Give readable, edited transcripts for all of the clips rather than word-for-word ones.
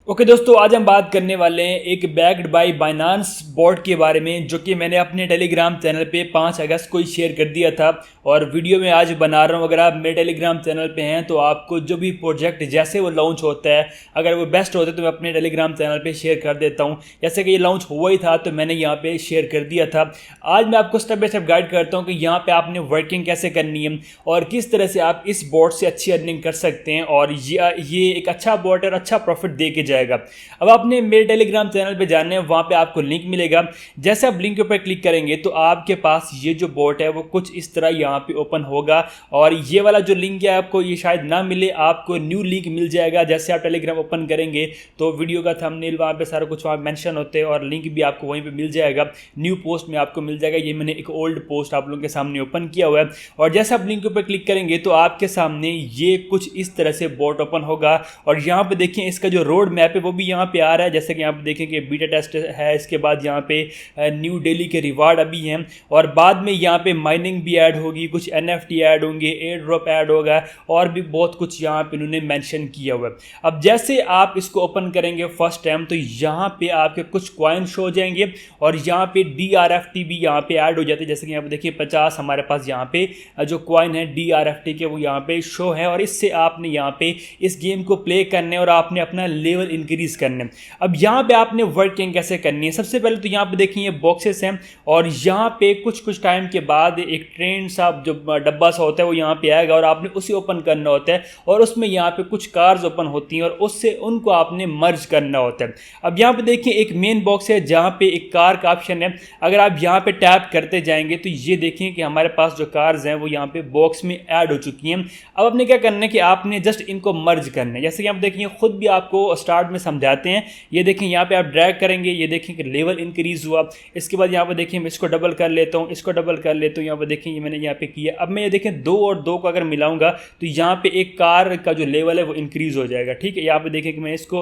Okay दोस्तों, आज हम बात करने वाले हैं एक बैक्ड बाय बाइनांस बॉट के बारे में, जो कि मैंने अपने टेलीग्राम चैनल पे 5 अगस्त को ही शेयर कर दिया था और वीडियो में आज बना रहा हूँ। अगर आप मेरे टेलीग्राम चैनल पे हैं तो आपको जो भी प्रोजेक्ट जैसे वो लॉन्च होता है, अगर वो बेस्ट होता है तो मैं अपने टेलीग्राम चैनल पे शेयर कर देता हूँ। जैसे कि ये लॉन्च हुआ ही था तो मैंने यहाँ पे शेयर कर दिया था। आज मैं आपको स्टेप बाय स्टेप गाइड करता हूँ कि यहाँ पे आपने वर्किंग कैसे करनी है और किस तरह से आप इस बॉट से अच्छी अर्निंग कर सकते हैं, और ये एक अच्छा बॉट और अच्छा प्रॉफिट दे के जाएगा। अब आपने मेरे टेलीग्राम चैनल पे जाना है, वहां पे आपको लिंक मिलेगा। जैसे आप लिंक के ऊपर क्लिक करेंगे तो आपके पास ये जो बॉट है वो कुछ इस तरह यहाँ पे ओपन होगा, और ये वाला जो लिंक है आपको ये शायद ना मिले, आपको न्यू लिंक मिल जाएगा। जैसे आप टेलीग्राम ओपन करेंगे तो वीडियो का थंबनेल वहाँ पे सारा कुछ वहाँ मेंशन होते हैं और लिंक भी आपको वहीं पे मिल जाएगा, न्यू पोस्ट में आपको मिल जाएगा। ये मैंने एक ओल्ड पोस्ट आप लोगों के सामने ओपन किया हुआ है, और जैसे आप लिंक के ऊपर क्लिक करेंगे तो आपके सामने ये कुछ इस तरह से बॉट ओपन होगा। और यहाँ पे देखिए इसका जो रोड मैप है वो भी यहाँ पे आ रहा है। जैसे कि यहाँ पे देखें कि बीटा टेस्ट है, इसके बाद यहाँ पे न्यू डेली के रिवार्ड अभी हैं, और बाद में यहाँ पे माइनिंग भी ऐड होगी, कुछ NFT ऐड होंगे, एयर ड्रॉप ऐड होगा, और भी बहुत कुछ यहाँ पे उन्होंने मेंशन किया हुआ है। अब जैसे आप इसको ओपन करेंगे फर्स्ट टाइम तो यहाँ पे आपके कुछ कॉइन शो हो जाएंगे, और यहाँ पे DRFT भी यहाँ पे ऐड हो जाते हैं। जैसे कि यहाँ पे देखिए 50 हमारे पास यहाँ पे जो कॉइन है DRFT के वो यहाँ पे शो है, और इससे आपने यहाँ पे इस गेम को प्ले करने और आपने अपना लेवल इंक्रीज करने। अब यहाँ पे आपने वर्किंग कैसे करनी है, सबसे पहले तो यहाँ पे देखिए ये बॉक्सेस हैं, और यहाँ पे कुछ टाइम के बाद एक ट्रेन सा जो डब्बा सा होता है वो यहाँ पे आएगा, और आपने उसे ओपन करना होता है, और उसमें यहाँ पे कुछ कार्स ओपन होती हैं और उससे उनको आपने मर्ज करना होता है। अब यहाँ पे देखिए एक मेन बॉक्स है जहाँ पे एक कार का ऑप्शन है। अगर आप यहाँ पे टैप करते जाएंगे तो ये देखें कि हमारे पास जो कार्स हैं वो यहाँ पे बॉक्स में ऐड हो चुकी हैं। अब आपने क्या करना है कि आपने जस्ट इनको मर्ज करना है। जैसे कि आप देखिए खुद भी आपको स्टार्ट में समझाते हैं। ये देखें यहाँ पे आप ड्रैग करेंगे, ये देखें कि लेवल इंक्रीज हुआ। इसके बाद यहाँ पे देखिए मैं इसको डबल कर लेता हूँ, इसको डबल कर लेता हूँ। यहाँ पे देखिए ये मैंने यहाँ पे किया। अब मैं ये देखें 2 और 2 को अगर मिलाऊंगा तो यहाँ पे एक कार का जो लेवल है वो इंक्रीज हो जाएगा। ठीक है, यहाँ पे देखें कि मैं इसको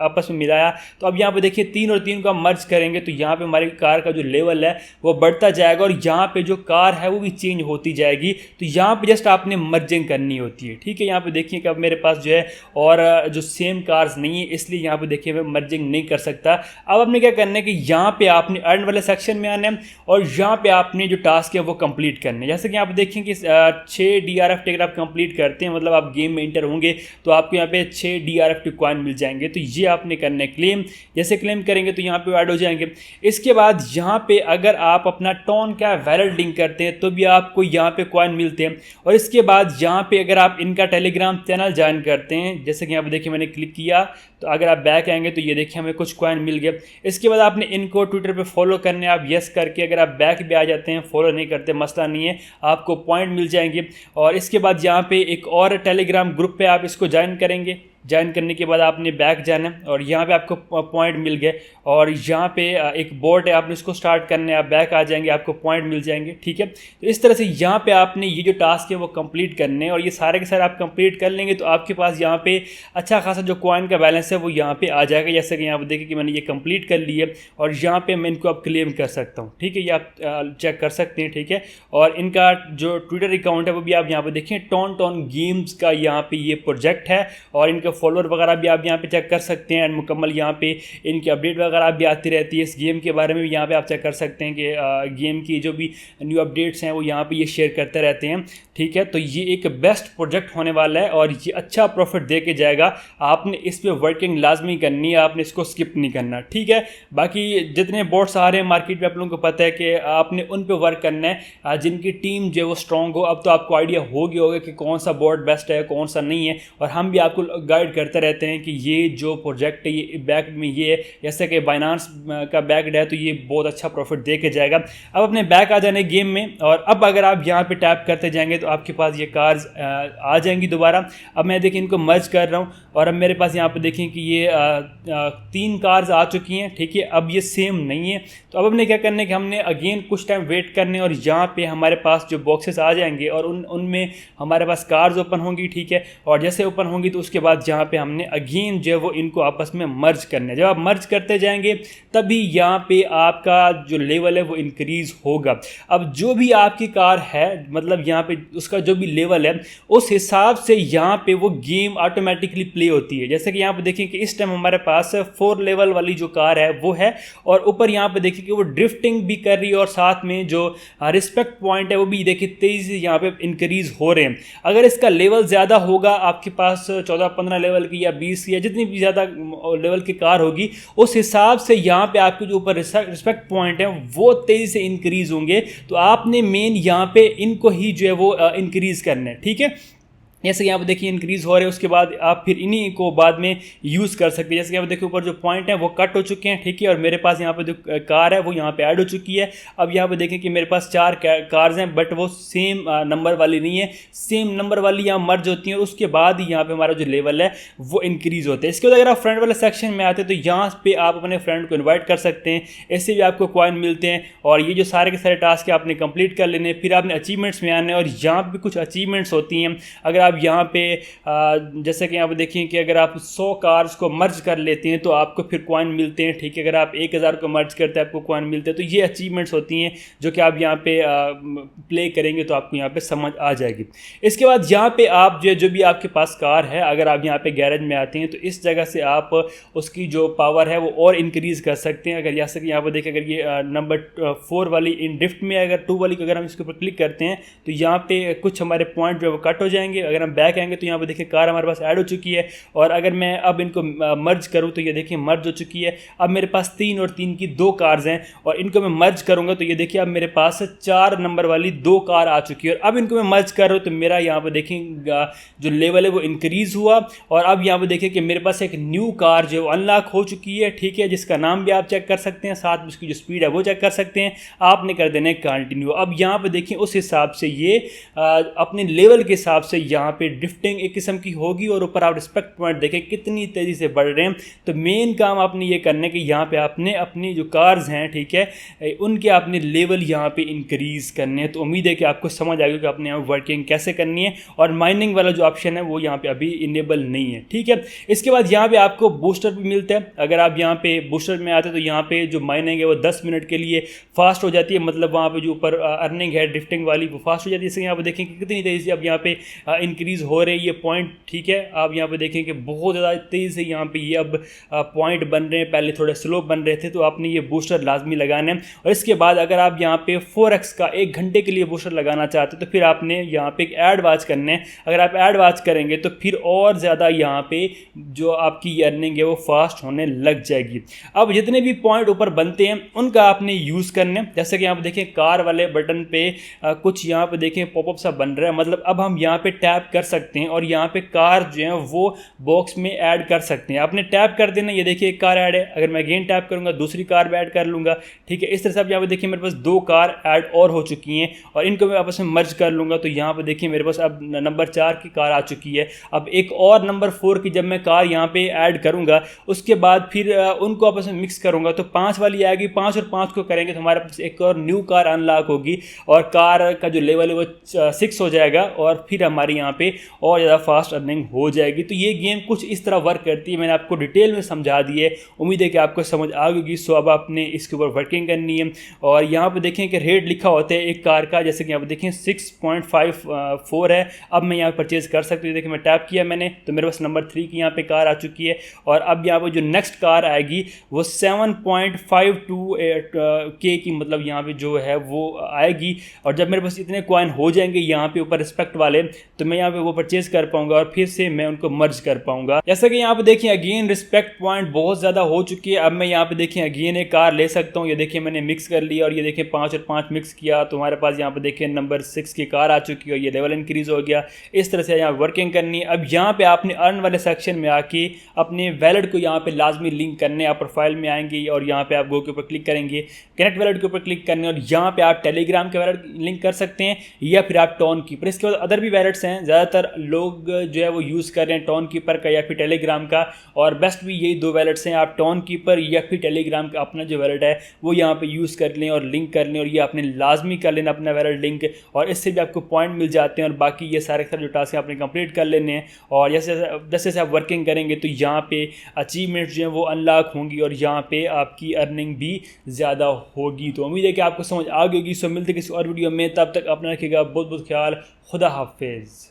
आपस में मिलाया, तो अब यहाँ पे देखिए 3 और 3 को हम मर्ज करेंगे तो यहाँ पे हमारी कार का जो लेवल है वो बढ़ता जाएगा, और यहाँ पे जो कार है वो भी चेंज होती जाएगी। तो यहाँ पे जस्ट आपने मर्जिंग करनी होती है। ठीक है, यहाँ पे देखिए कि अब मेरे पास जो है और जो सेम कार्स नहीं है, इसलिए यहाँ पे देखिए मैं मर्जिंग नहीं कर सकता। अब आपने क्या करना है कि यहाँ पे आपने अर्न वाले सेक्शन में आना है, और यहाँ पे आपने जो टास्क है वो कंप्लीट करना है। जैसे कि आप देखें कि 6 DRFT अगर आप कंप्लीट करते हैं, मतलब आप गेम में इंटर होंगे तो आपको यहाँ पे 6 DRFT कॉइन मिल जाएंगे। तो ये आपने करना है क्लेम। जैसे क्लेम करेंगे तो यहाँ पे ऐड हो जाएंगे। इसके बाद यहाँ पे अगर आप अपना टोन का वैलेट लिंक करते हैं तो भी आपको यहाँ पे कॉइन मिलते हैं। और इसके बाद यहाँ पे अगर आप इनका टेलीग्राम चैनल ज्वाइन करते हैं, जैसे कि यहाँ पे देखिए मैंने क्लिक किया, तो अगर आप बैक आएंगे तो ये देखिए हमें कुछ कॉइन मिल गए। इसके बाद आपने इनको ट्विटर पे फॉलो करने, आप यस करके अगर आप बैक भी आ जाते हैं, फॉलो नहीं करते मसला नहीं है, आपको पॉइंट मिल जाएंगे। और इसके बाद यहाँ पे एक और टेलीग्राम ग्रुप पे आप इसको ज्वाइन करेंगे। ज्वाइन करने के बाद आपने बैक जाना है, और यहाँ पे आपको पॉइंट मिल गए, और यहाँ पे एक बोट है, आपने इसको स्टार्ट करना है, आप बैक आ जाएंगे, आपको पॉइंट मिल जाएंगे। ठीक है, तो इस तरह से यहाँ पे आपने ये जो टास्क है वो कंप्लीट करने हैं, और ये सारे के सारे आप कंप्लीट कर लेंगे तो आपके पास यहाँ पे अच्छा खासा जो कॉइन का बैलेंस है वो यहाँ पे आ जाएगा। जैसे कि यहाँ पे देखिए कि मैंने ये कंप्लीट कर ली है, और यहाँ पे मैं इनको अब क्लेम कर सकता हूँ। ठीक है, ये आप चेक कर सकते हैं। ठीक है, और इनका जो ट्विटर अकाउंट है वो भी आप यहाँ पे देखें, टॉन गेम्स का यहाँ पे ये प्रोजेक्ट है, और इनका फॉलोअर वगैरह भी आप यहाँ पे चेक कर सकते हैं। एंड मुकम्मल यहाँ पे इनकी अपडेट वगैरह भी आती रहती है। इस गेम के बारे में भी यहाँ पे आप चेक कर सकते हैं कि गेम की जो भी न्यू अपडेट्स हैं वो यहाँ पे ये शेयर करते रहते हैं। ठीक है, तो ये एक बेस्ट प्रोजेक्ट होने वाला है और ये अच्छा प्रॉफिट दे के जाएगा। आपने इस पर वर्किंग लाजमी करनी है, आपने इसको स्किप नहीं करना। ठीक है, बाकी जितने बोट्स आ रहे हैं मार्केट में आप लोगों को पता है कि आपने उन पे वर्क करना है जिनकी टीम जो है वो स्ट्रॉन्ग हो। अब तो आपको आइडिया हो गया होगा कि कौन सा बोट बेस्ट है, कौन सा नहीं है, और हम भी आपको गाइड करते रहते हैं कि ये जो प्रोजेक्ट है ये बैक में ये है। जैसे कि बाइनांस का बैकड है तो ये बहुत अच्छा प्रॉफिट दे के जाएगा। अब अपने बैक आ जाने गेम में, और अब अगर आप यहाँ पे टैप करते जाएंगे तो आपके पास ये कार्स आ जाएंगी दोबारा। अब मैं देखिए इनको मर्ज कर रहा हूँ, और अब मेरे पास यहाँ पे देखें कि ये 3 कार्स आ चुकी हैं। ठीक है, अब ये सेम नहीं है, तो अब हमने क्या करना है कि हमने अगेन कुछ टाइम वेट करने, और यहाँ पे हमारे पास जो बॉक्सेस आ जाएंगे और उनमें हमारे पास कार्स ओपन होंगी। ठीक है, और जैसे ओपन होंगी तो उसके बाद यहाँ पे हमने अगेन जो है वो इनको आपस में मर्ज करना है। जब आप मर्ज करते जाएंगे तभी यहाँ पे आपका जो लेवल है वो इंक्रीज़ होगा। अब जो भी आपकी कार है मतलब यहाँ पे उसका जो भी लेवल है उस हिसाब से यहाँ पे वो गेम ऑटोमेटिकली प्ले होती है। जैसे कि यहाँ पे देखें कि इस टाइम हमारे पास 4 लेवल वाली जो कार है वो है, और ऊपर यहाँ पे देखिए कि वो ड्रिफ्टिंग भी कर रही है और साथ में जो रिस्पेक्ट पॉइंट है वो भी देखिए तेज़ी से यहाँ पे इंक्रीज़ हो रहे हैं। अगर इसका लेवल ज़्यादा होगा आपके पास 14-15 लेवल की या 20 की या जितनी भी ज़्यादा लेवल की कार होगी उस हिसाब से यहाँ पे आपके जो ऊपर रिस्पेक्ट पॉइंट है वो तेज़ी से इंक्रीज़ होंगे। तो आपने मेन यहाँ पे इनको ही जो है वो इंक्रीज़ करना है, ठीक है। जैसे कि यहाँ पे देखिए इंक्रीज़ हो रहे हैं, उसके बाद आप फिर इन्हीं को बाद में यूज़ कर सकते हैं। जैसे कि यहाँ पे देखिए ऊपर जो पॉइंट है वो कट हो चुके हैं, ठीक है, और मेरे पास यहाँ पे जो कार है वो यहाँ पे ऐड हो चुकी है। अब यहाँ पे देखें कि मेरे पास 4 कार्स हैं बट वो सेम नंबर वाली नहीं है, सेम नंबर वाली यहाँ मर्ज होती हैं और उसके बाद ही यहाँ पे हमारा जो लेवल है वो इंक्रीज़ होता है। इसके बाद अगर आप फ्रेंड वाले सेक्शन में आते हैं तो यहाँ पे आप अपने फ्रेंड को इन्वाइट कर सकते हैं, ऐसे भी आपको कॉइन मिलते हैं। और ये जो सारे के सारे टास्क आपने कंप्लीट कर लेने, फिर आपने अचीवमेंट्स में आने, और यहाँ पे कुछ अचीवमेंट्स होती हैं। अगर आप यहाँ पे जैसे कि यहाँ पे देखिए कि अगर आप 100 कार्स को मर्ज कर लेते हैं तो आपको फिर कॉइन मिलते हैं, ठीक है। अगर आप 1000 को मर्ज करते हैं आपको कॉइन मिलते हैं। तो ये अचीवमेंट्स होती हैं जो कि आप यहाँ पे प्ले करेंगे तो आपको यहाँ पे समझ आ जाएगी। इसके बाद यहाँ पे आप जो भी आपके पास कार है, अगर आप यहाँ पे गैरेज में आते हैं तो इस जगह से आप उसकी जो पावर है वो और इंक्रीज़ कर सकते हैं। अगर जैसे कि यहाँ पर देखिए अगर ये नंबर 4 वाली इन ड्रिफ्ट में अगर 2 वाली अगर हम इसके ऊपर क्लिक करते हैं तो यहाँ पे कुछ हमारे पॉइंट जो है वो कट हो जाएंगे। अगर हम बैक आएंगे तो यहाँ पे देखिए कार हमारे पास ऐड हो चुकी है, और अगर मैं अब इनको मर्ज करूँ तो ये देखिए मर्ज हो चुकी है। अब मेरे पास 3 और 3 की 2 कार्स हैं और इनको मैं मर्ज करूँगा तो ये देखिए अब मेरे पास 4 नंबर वाली 2 कार आ चुकी है। और अब इनको मैं मर्ज कर रहा हूँ तो मेरा यहाँ पर देखिए जो लेवल है वो इंक्रीज़ हुआ, और अब यहाँ पर देखिए कि मेरे पास एक न्यू कार जो अनलॉक हो चुकी है, ठीक है, जिसका नाम भी आप चेक कर सकते हैं, साथ में उसकी जो स्पीड है वो चेक कर सकते हैं। आपने कर देना है कंटिन्यू। अब यहाँ पर देखिए उस हिसाब से ये अपने लेवल के हिसाब से यहाँ पे ड्रिफ्टिंग एक किस्म की होगी, और ऊपर आप रिस्पेक्ट पॉइंट देखें कितनी तेज़ी से बढ़ रहे हैं। तो मेन काम आपने ये करना है कि यहाँ पे आपने अपनी जो कार्स हैं, ठीक है, उनके आपने लेवल यहाँ पे इंक्रीज़ करने हैं। तो उम्मीद है कि आपको समझ आएगी कि आपने यहाँ वर्किंग कैसे करनी है। और माइनिंग वाला जो ऑप्शन है वो यहाँ पे अभी इनेबल नहीं है, ठीक है। इसके बाद यहाँ पे आपको बूस्टर भी मिलता है। अगर आप यहाँ पे बूस्टर में आते हैं तो यहाँ पे जो माइनिंग है वो 10 मिनट के लिए फास्ट हो जाती है, मतलब वहाँ पे जो ऊपर अर्निंग है ड्रिफ्टिंग वाली वो फास्ट हो जाती है। इससे यहाँ पे देखें कि कितनी तेज़ी से अब यहाँ पे इंक्रीज़ हो रही है ये पॉइंट, ठीक है। आप यहाँ पे देखें कि बहुत ज़्यादा तेज़ी से यहाँ पे ये अब पॉइंट बन रहे हैं, पहले थोड़े स्लो बन रहे थे। तो आपने ये बूस्टर लाजमी लगाना है। और इसके बाद अगर आप यहाँ पे 4x का 1 घंटे के लिए बूस्टर लगाना चाहते हो तो फिर आपने यहाँ पे एक ऐड वॉच करना है। अगर आप ऐड वॉच करेंगे तो फिर और ज़्यादा यहाँ पे जो आपकी अर्निंग है वो फास्ट होने लग जाएगी। अब जितने भी पॉइंट ऊपर बनते हैं उनका आपने यूज़ करना है। जैसे कि यहाँ पे देखें कार वाले बटन पे कुछ यहाँ पे देखें पॉपअप सा बन रहा है, मतलब अब हम यहाँ पे टैप कर सकते हैं और यहाँ पे कार जो है वो बॉक्स में ऐड कर सकते हैं। आपने टैप कर देना, ये देखिए एक कार ऐड है। अगर मैं अगेन टैप करूँगा दूसरी कार भी ऐड कर लूँगा, ठीक है। इस तरह से आप यहाँ पे देखिए मेरे पास 2 कार ऐड और हो चुकी हैं, और इनको मैं आपस में मर्ज कर लूँगा तो यहाँ पे देखिए मेरे पास अब नंबर 4 की कार आ चुकी है। अब एक और नंबर 4 की जब मैं कार यहाँ पे ऐड करूँगा उसके बाद फिर उनको आपस में मिक्स करूँगा तो 5 वाली आएगी। 5 और 5 को करेंगे तो हमारे पास एक और न्यू कार अनलॉक होगी, और कार का जो लेवल है वो 6 हो जाएगा, और फिर हमारे यहाँ पे और ज़्यादा फास्ट अर्निंग हो जाएगी। तो ये गेम कुछ इस तरह वर्क करती है। मैंने आपको डिटेल में समझा दी है, उम्मीद है कि आपको समझ आ गई। सो अब आपने इसके ऊपर वर्किंग करनी है। और यहाँ पे देखें कि रेट लिखा होता है एक कार का, जैसे कि यहाँ पे देखें 6.54 है। अब मैं यहाँ परचेज़ कर सकती हूँ। देखिए मैं टैप किया मैंने तो मेरे पास नंबर 3 की यहाँ पे कार आ चुकी है, और अब यहाँ पे जो नेक्स्ट कार आएगी वो 7.52 के की, मतलब यहाँ पे जो है वो आएगी। और जब मेरे पास इतने कॉइन हो जाएंगे यहाँ पे ऊपर रिस्पेक्ट वाले तो मैं यहाँ पे वो परचेज कर पाऊंगा और फिर से मैं उनको मर्ज कर पाऊंगा। जैसा कि यहाँ पे देखिए अगेन रिस्पेक्ट पॉइंट बहुत ज़्यादा हो चुकी है। अब मैं यहाँ पे देखिए अगेन एक कार ले सकता हूँ। ये देखिए मैंने मिक्स कर लिया, और ये देखिए 5 और 5 मिक्स किया तो हमारे पास यहाँ पे देखिए नंबर 6 की कार आ चुकी है, और ये लेवल इंक्रीज हो गया। इस तरह से यहाँ वर्किंग करनी है। अब यहाँ पे आपने अर्न वाले सेक्शन में आके अपने वैलेट को यहाँ पे लाजमी लिंक करने। आप प्रोफाइल में आएंगे और यहाँ पे आप गो के ऊपर क्लिक करेंगे, कनेक्ट वैलेट के ऊपर क्लिक करने, और यहाँ पे आप टेलीग्राम के वैलेट लिंक कर सकते हैं या फिर आप टॉन की। पर इसके बाद अदर भी वैलेट्स हैं, ज़्यादा ज़्यादातर लोग जो है वो यूज़ कर रहे हैं टोन कीपर का या फिर टेलीग्राम का, और बेस्ट भी यही दो वैलेट्स हैं। आप टोन कीपर या फिर टेलीग्राम का अपना जो वैलेट है वो यहाँ पे यूज़ कर लें और लिंक कर लें, और ये आपने लाजमी कर लेना अपना वैलेट लिंक, और इससे भी आपको पॉइंट मिल जाते हैं। और बाकी ये सारे जो टास्क हैं आपने कंप्लीट कर लेने हैं, और जैसे जैसे आप वर्किंग करेंगे तो यहाँ पे अचीवमेंट्स जो हैं वो अनलॉक होंगी और यहाँ पे आपकी अर्निंग भी ज़्यादा होगी। तो उम्मीद है कि आपको समझ आ गई होगी। सो मिलते किसी और वीडियो में, तब तक अपना रखिएगा बहुत बहुत ख्याल। खुदा हाफिज़।